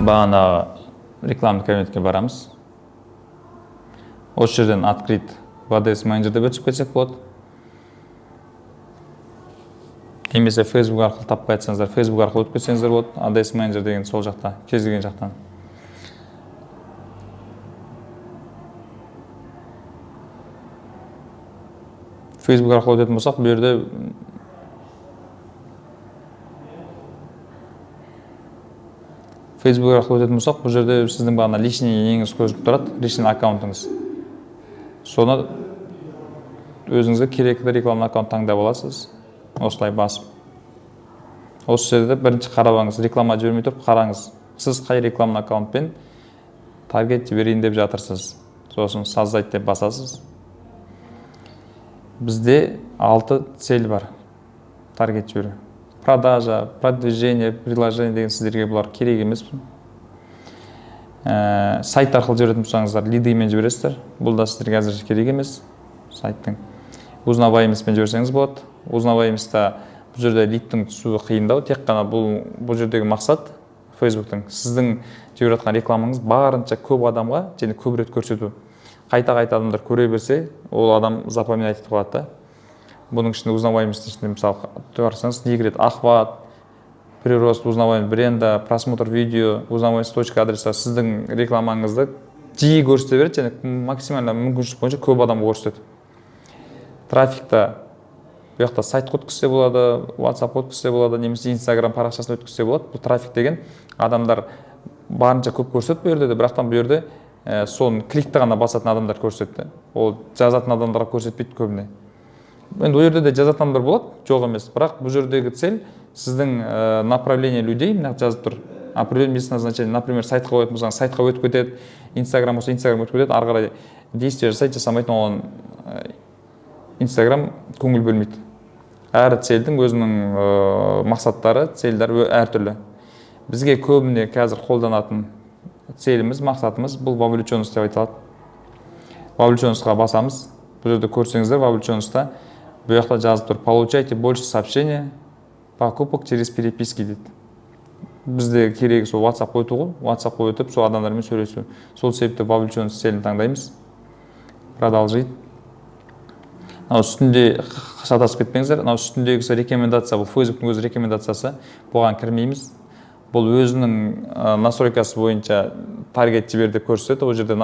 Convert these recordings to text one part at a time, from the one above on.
Бағанағы рекламный кабинетке барамыз. Осы жерден открыть в ADS менеджер деп өтіп кетсек болады. Немесе Facebook арқылы таппай жатсаңыздар, Facebook арқылы өтіп кетсеңіздер болады. ADS менеджер деген сол жақта, кез келген жақтан. Facebook арқылы өтетін болсақ, бұл жерде Facebook арқылы өтетін болсақ, бұл жерде сіздің бағана лишний неңіз көрініп тұрады, лишний аккаунтыңыз. Соны өзіңізге керекті рекламный аккаунт таңдап аласыз. Осылай басып. Осы жерде бірінші қарабаңыз, реклама жібермей тұрып қараңыз. Сіз қай рекламный аккаунтпен таргет жіберейін деп жатырсыз. Сосын создать деп басасыз. Бізде 6 цель бар. Таргет жіберу. Продажа, продвижение, приложение деген сіздерге бұлар керек емес. Сайт арқылы жіберетін болсаңыздар, лидімен жібересіздер. Бұл да сіздерге әзірше керек емес. Сайттың узнаваемостьпен жіберсеңіз болады. Узнаваемостьта бұл жерде лидтің түсуі қиындау. Тек қана бұл жердегі мақсат Facebook'тың сіздің жіберіп жатқан рекламаңыз барынша көп адамға және көп рет көрсету. Қайта-қайта адамдар көре берсе, ол адам запоминать етіп қалады да. Бұның ішінде узнаваемость ішінде мысалы қарасаңыз, 2 рет охват, прирост узнаваемость бренда, просмотр видео, узнаваемость точка адреса сіздің рекламаңызды жиі көрсете береді және максимально мүмкіншілік бойынша көп адамға көрсетеді. Трафикта бұл жақта сайтқа өткізсе болады, WhatsApp өткізсе болады, немесе Instagram парақшасына өткізсе болады. Бұл трафик деген адамдар барынша көп көрсетеді бұл жерде, бірақтан бұл жерде соны кликті ғана басатын адамдар көрсетті. Ол жазатын адамдарға көрсетпейді көбіне. Енді ол жерде де жазатын адамдар болады, жоқ емес. Бірақ бұл жердегі цель сіздің направление людей жазып тұр. Определенное место назначения. Например, сайтқа қоятын болсаңыз, сайтқа өтіп кетеді, Instagram болса Instagram өтіп кетеді, ары қарай действие жасайды, жасамайтын оған Instagram көңіл бөлмейді. Әр цельдің өзінің мақсаттары, цельдері әртүрлі. Бізге көбіне қазір қолданатын целіміз, мақсатымыз бұл вовлеченность деп айтылады. Вовлеченностьқа басамыз. Бұл жерде көрсеңіздер, вовлеченностьта бұл жақта жазып тұр. Получайте больше сообщения покупок через переписки дейді. Бізде керегі сол WhatsApp өту ғой. WhatsApp өтіп, сол адамдармен сөйлесу. Сол себепті вовлеченность целін таңдаймыз. Продолжить. Үстінде шатасып кетпеңіздер. Үстіндегі рекомендация, бұл Facebook'тың өз рекомендациясы. Бұған кірмейміз. Бұл өзінің настройкасы бойынша таргет жіберді көрсетеді. Ол жерде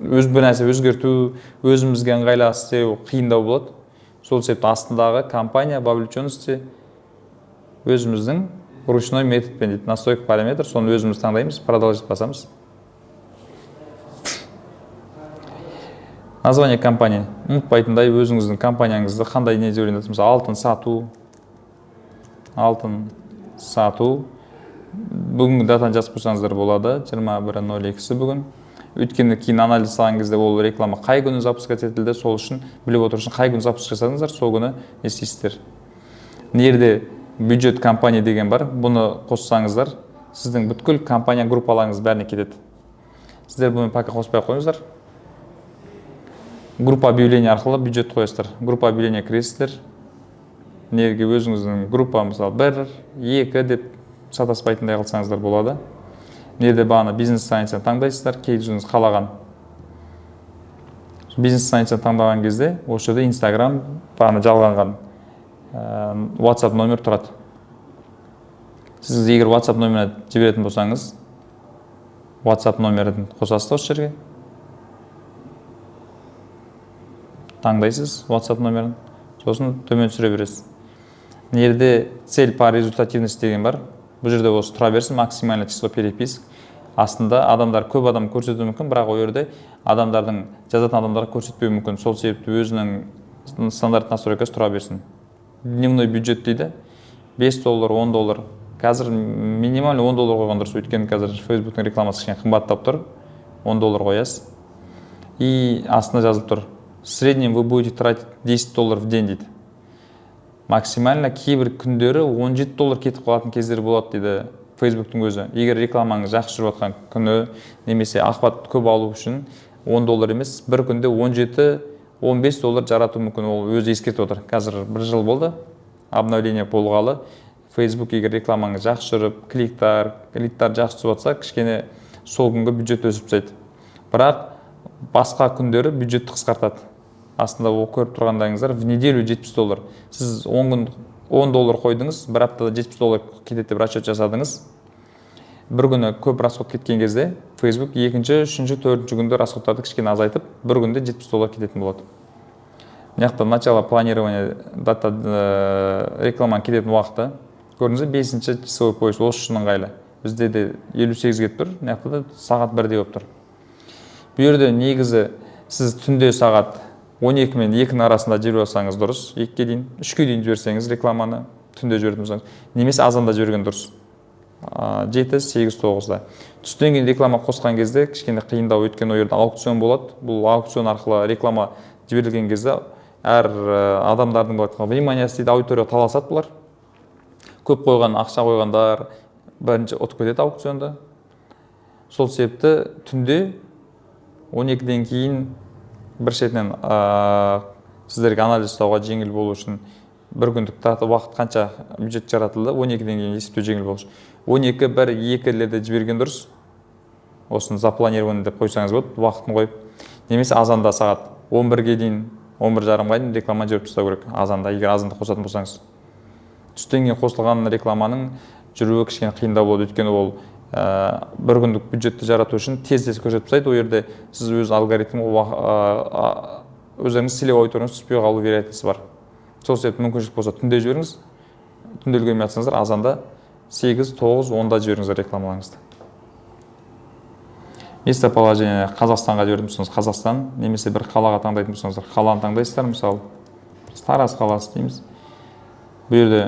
бір нәрсе өзгерту, өзімізге ыңғайлы істеу қиындау болады. Сол себепті астындағы компания вовлеченности өзіміздің ручной методпен дейді. Настройка параметр, соны өзіміз таңдаймыз, продолжить басамыз. Название компании. Ұмытпайтындай өзіңіздің компанияңызды қандай не жіберейін десеңіз, алтын сату. Бүгінгі датаны жазып қойсаңыздар болады. 21.02 бүгін. Өйткені кейін анализ салған кезде ол реклама қай күні запуск етілді, сол үшін біліп отыру үшін қай күні запуск жасадыңыздар, сол күні не істейсіздер. Нерде бюджет компания деген бар, бұны қоссаңыздар, сіздің бүткіл компания группаларыңыз бәріне кетеді. Сіздер бұны пока қоспай қойыңыздар. Группа объявление арқылы бюджет қойасыздар. Группа объявление кіресіздер. Нерге өзіңіздің группа мысалы 1, 2 деп сатаспайтындай қылсаңыздар болады. Нерде бағана бизнес страницаны таңдайсыздар, өзіңіз қалаған. Бизнес страницаны таңдаған кезде, осы жерде Instagram бағана жалғанған WhatsApp номер тұрады. Сіз егер WhatsApp номеріне жіберетін болсаңыз, WhatsApp номерін қосасыз осы жерге. Таңдайсыз WhatsApp номерін, сосын төмен түсіре бересіз. Нерде цель по результативности деген бар. Бұл жерде осы тұра берсін, максимально число переписок. Астында адамдар көп адам көрсетуі мүмкін, бірақ ол жерде адамдардың жазатын адамдарға көрсетпеуі мүмкін. Сол себепті өзінің стандарт настройкасы тұра берсін. Дневной бюджет дейді. $5, $10. Қазір минимально $10 қойған дұрыс. Өйткені қазір Facebook'тың рекламасы кішкене қымбаттап тұр. $10 қоясыз. И астында жазылып тұр. В среднем вы будете тратить $10 в день дейді. Максимально кейбір күндері $17 кетіп қалатын кездер болады дейді Facebook'тың өзі. Егер рекламаңыз жақсы жүріп жатқан күні, немесе охват көп алу үшін $10 емес, бір күнде $17-15 жарату мүмкін. Ол өзі ескертіп отыр. Қазір 1 жыл болды, обновление болғалы. Facebook егер рекламаңыз жақсы жүріп, кликтар жақсы түсіп жатса, кішкене сол күнгі бюджет өсіп тастайды. Бірақ басқа күндері бюджетті қысқартады. Астында ол көріп тұрғандарыңыздар в неделю $70. Сіз 10 күн $10 қойдыңыз, бір аптада $70 кетеді деп расчет жасадыңыз. Бір күні көп расход кеткен кезде Facebook екінші, үшінші, төртінші күнде расходтарды кішкене азайтып, бір күнде $70 кететін болады. Мына начало планирования дата рекламаның кететін уақыты көрдіңіз, 5-ші часовой пояс осы үшін ыңғайлы. Бізде де 58 кетіп тұр, мына сағат 1-де болып тұр. Бұл жерде негізі сіз түнде сағат 12 мен 2-ның арасында жіберіп алсаңыз дұрыс, 2-ге дейін, 3-ге дейін жіберсеңіз рекламаны түнде жіберетін болсаңыз, немесе азанда жіберген дұрыс. 7, 8, 9-да. Түстен кейін реклама қосқан кезде кішкене қиындау, өйткені ол жерде аукцион болады. Бұл аукцион арқылы реклама жіберілген кезде әр адамдардың вниманиясы дейді, аудитория таласады бұлар. Көп қойған, ақша қойғандар бірінші ұтып кетеді аукционда. Сол себепті түнде 12-ден кейін бір шетінен сіздерге анализ жасауға жеңіл болу үшін бір күндік уақыт қанша бюджет жаратылды, 12-ден кейін есептеу жеңіл болу үшін 12, 1, 2-лерде жіберген дұрыс. Осыны запланированы деп қойсаңыз болады, уақытын қойып. Немесе азанда сағат 11-ге дейін, 11:30-ға дейін реклама жіберіп тастау керек. Азанда, егер азанда қосатын болсаңыз. Түстен кейін қосылған рекламаның жүруі кішкене қиындау болады, өйткені ол бір күндік бюджетті жарату үшін тез-тез көрсетіп тастайды. Ол жерде сіз өз алгоритм өздеріңіз целевой аудиторияңыз түспей қалу вероятності бар. Сол себепті мүмкіншілік болса түнде жіберіңіз. Түнде үлгермей жатсаңыздар, азанда 8, 9, 10-да жіберіңіздер рекламаларыңызды. Местоположение Қазақстанға жіберетін болсаңыз Қазақстан, немесе бір қалаға таңдайтын болсаңыздар қаланы таңдайсыздар. Мысалы, Тараз қаласы дейміз. Бұл жерде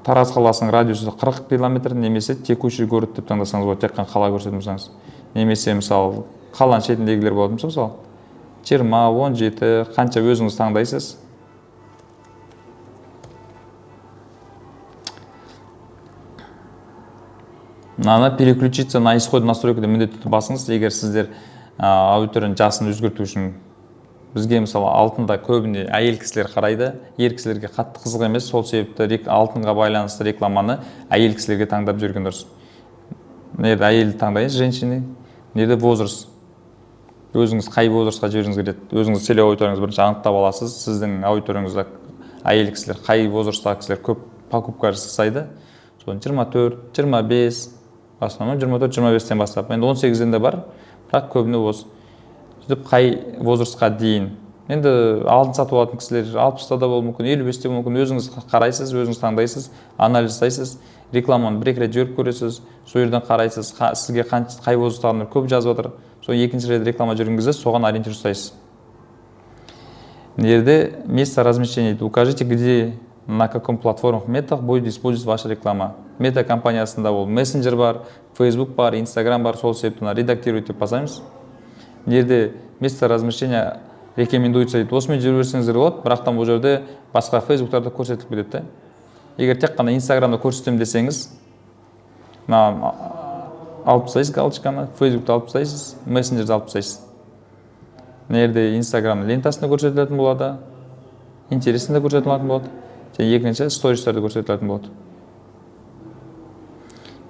Тараз қаласының радиусы 40 км, немесе текущий город деп таңдасаңыз болады, тек қана қала көрсететін болсаңыз. Немесе мысалы қаланың шетіндегілер болатын болса, мысалы 20, 17, қанша өзіңіз таңдайсыз. Мынаны переключиться на исход настройкада міндетті басыңыз, егер сіздер аудиторияның жасын өзгерту үшін. Бізге мысалы алтында көбіне әйел кісілер қарайды, ер кісілерге қатты қызық емес, сол себепті алтынға байланысты рекламаны әйел кісілерге таңдап жүрген дұрыс. Неде әйелді таңдайсыз, женщины, неде возраст. Өзіңіз қай возрастқа жібергіңіз келеді. Өзіңіз целевой аудиторияңыз бірінші анықтап аласыз. Сіздің аудиторияңызда әйел кісілер, қай возрасттағы кісілер көп покупка жасайды. Соны 24, 25, основном 24-25-тен бастап. Енді 18-ден де бар, бірақ көбіне осы. Сөйтіп қай возрастқа дейін. Енді алдын сатып алатын кісілер 60-та да болуы мүмкін, 55-те болуы мүмкін. Өзіңіз қарайсыз, өзіңіз таңдайсыз, анализ жасайсыз, рекламаны бір-екі рет жіберіп көресіз, сол жерден қарайсыз, сізге қай возрасттағылар көп жазып отыр. Сол екінші рет реклама жүрген кезде соған ориентир жасайсыз. Мына жерде место размещения. Укажите, где на каком платформах метах будет использовать ваша реклама. Мета компаниясында ол мессенджер бар, Facebook бар, Instagram бар, сол себепті редактируйте деп басамыз. Мына жерде место размещения рекомендуется дейді. Осымен жүріп берсеңіздер болады, бірақтан бұл жерде басқа Facebooktарда көрсетіліп кетеді. Егер тек қана Instagramда көрсетемін десеңіз, алып тастайсыз галочканы, Facebook'та алып тастайсыз, мессенджерді алып тастайсыз. Мына жерде Instagram лентасында көрсетілетін болады, интересінде көрсетілетін болады, және екінші стористерді көрсетілетін болады.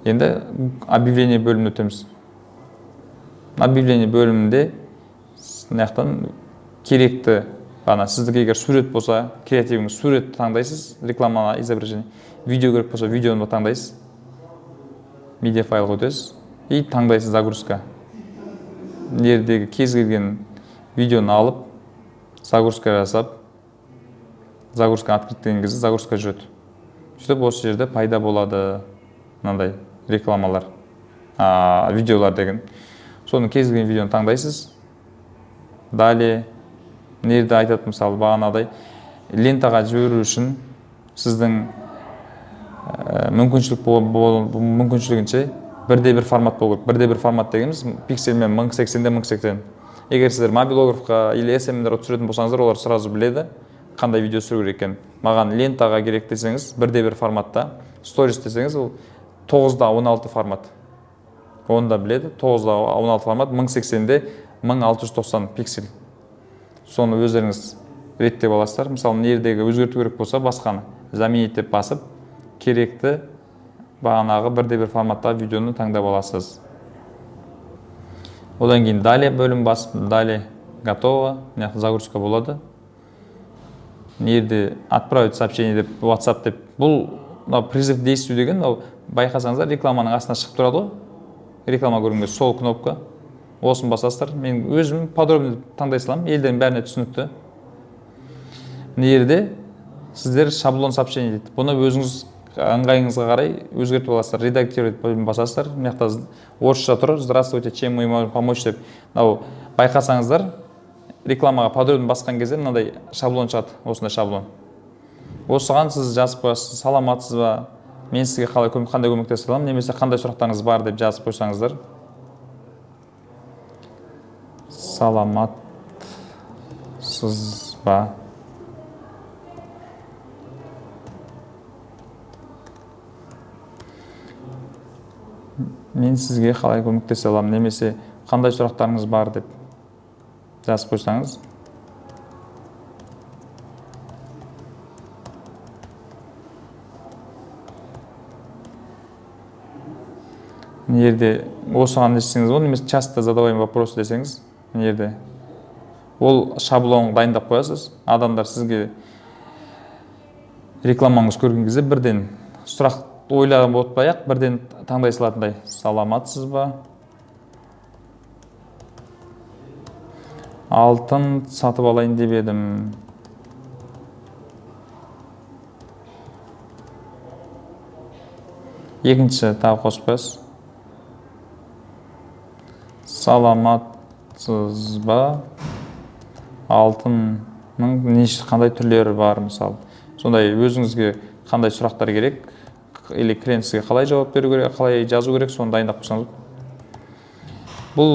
Енді объявление бөліміне өтеміз. Объявление бөлімінде мынаяқтан керекті ғана сіздікі егер сурет болса, креативіңіз сурет таңдайсыз, реклама изображение, видео керек болса, видеоны таңдайсыз, медиа файлға өтесіз и таңдайсыз загрузка. Жердегі кез келген видеоны алып, загрузка жасап, загрузка открыть деген кезде загрузка жүреді. Сөйтіп осы жерде пайда болады мынандай рекламалар, видеолар деген. Соның кез келген видеоны таңдайсыз. Далее нерде айтады, мысалы бағанадай лентаға жіберу үшін сіздің мүмкіншілігінше бірде бір формат болу керек. Бірде бір формат дегеніміз пиксельмен 1080-де 1080. Егер сіздер мобилографқа или SMM-дерге түсіретін болсаңыздар, олар сразу біледі қандай видео түсіру керек екенін. Маған лентаға керек десеңіз, бірде бір форматта, сторис десеңіз, ол 9:16 формат. Оны да біледі, 9:16 формат, 1080-де 1690 пиксель. Соны өздеріңіз реттеп аласыздар. Мысалы, нердегі өзгерту керек болса, басқаны заменить деп басып, керекті бағанағы бірде бір форматтағы видеоны таңдап аласыз. Одан кейін далее бөлім басып, далее готово, мына жақта загрузка болады. Мына жерде отправить сообщение деп, WhatsApp деп. Бұл призыв действию деген, байқасаңыздар рекламаның астына шығып тұрады ғой. Реклама көргенге сол кнопка. Осын басасыздар. Мен өзім подробно таңдай саламын, елдердің бәріне түсінікті. Мына жерде сіздер шаблон сообщение дейді. Бұны өзіңіз ыңғайыңызға қарай өзгертіп аласыздар. Редактировать басасыздар. Мына жақта орысша тұр. Здравствуйте, чем мы можем помочь деп. Байқасаңыздар, рекламаға подробно басқан кезде мынандай шаблон шығады, осындай шаблон. Осыған сіз жазып қоясыз, саламатсыз ба, мен сізге қандай көмектесе аламын, немесе қандай сұрақтарыңыз бар деп жазып қойсаңыздар. Саламатсыз ба. Мен сізге қалай көмектесе аламын, немесе қандай сұрақтарыңыз бар деп жазып қойсаңыз. Мына жерде осыған не істесеңіз болады, немесе часто задаваемый вопрос десеңіз, мына жерде ол шаблон дайындап қоясыз. Адамдар сізге рекламаңыз көрген кезде бірден сұрақ ойлаған болтпай-ақ бірден таңдай салатындай. Саламатсыз ба? Алтын сатып алайын деп едім. Екінші тағы қосып қоясыз. Саламатсыз ба? Алтынның қандай түрлері бар, мысалы. Сондай өзіңізге қандай сұрақтар керек, или клиент сізге қалай жауап беру керек, қалай жазу керек, соны дайындап қойсаңыз. Бұл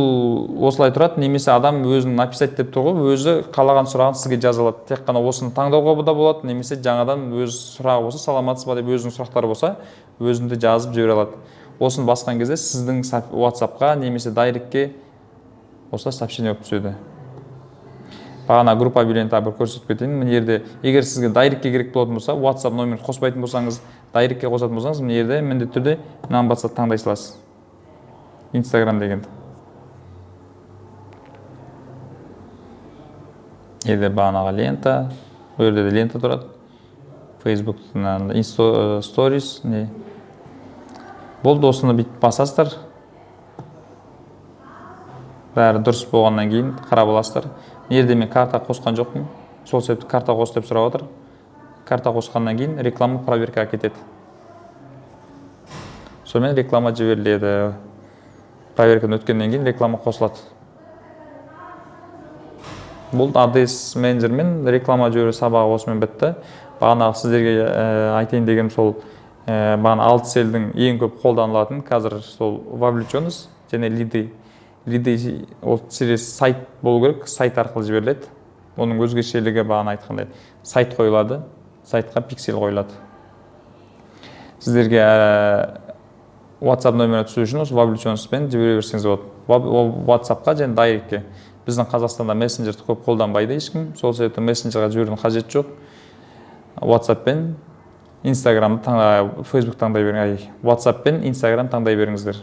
осылай тұрады, немесе адам өзінің написать деп тұр ғой, өзі қалаған сұрағын сізге жаза алады. Тек қана осыны таңдауға да болады, немесе жаңадан өз сұрағы болса, саламатсыз ба деп өзінің сұрақтары болса, өзінде жазып жібере алады. Осын басқан кезде сіздің WhatsApp-қа немесе дайректке осылай сообщение болып түседі. Бағана группа билетін бір көрсетіп кетейін. Мына жерде егер сізге дайректке керек болатын болса, WhatsApp номерін қоспайтын болсаңыз, дайректке қосатын болсаңыз, мына жерде міндетті түрде мынаны басып таңдай саласыз. Instagram дегенді. Жерде бағанаға лента, бұл жерде де лента тұрады. Facebook-тан Stories, не. Болды, осыны бүйтіп басасыздар. Бәрі дұрыс болғаннан кейін қарап аласыздар. Жерде мен карта қосқан жоқпын. Сол себепті карта қос деп сұрап отыр. Карта қосқаннан кейін реклама проверкаға кетеді. Сонымен реклама жіберіледі. Проверканы өткеннен кейін реклама қосылады. Бұл ADS менеджермен реклама жіберу сабағы осымен бітті. Бағанағы сіздерге айтайын дегенім сол бағана Алтселдің ең көп қолданылатын қазір сол вовлеченность және лиды. Лиды ол через сайт болу керек, сайт арқылы жіберіледі. Оның өзгешелігі бағана айтқандай сайт қойылады, сайтқа пиксель қойылады. Сіздерге WhatsApp номері түсу үшін осы вовлеченностьпен жібере берсеңіз болады. WhatsApp-қа және дайректке. Біздің Қазақстанда мессенджерді көп қолданбайды ешкім. Сол себепті мессенджерға жіберудің қажеті жоқ. WhatsApp-пен Instagram Facebook таңдай беріңіздер. WhatsApp-пен Instagram таңдай беріңіздер.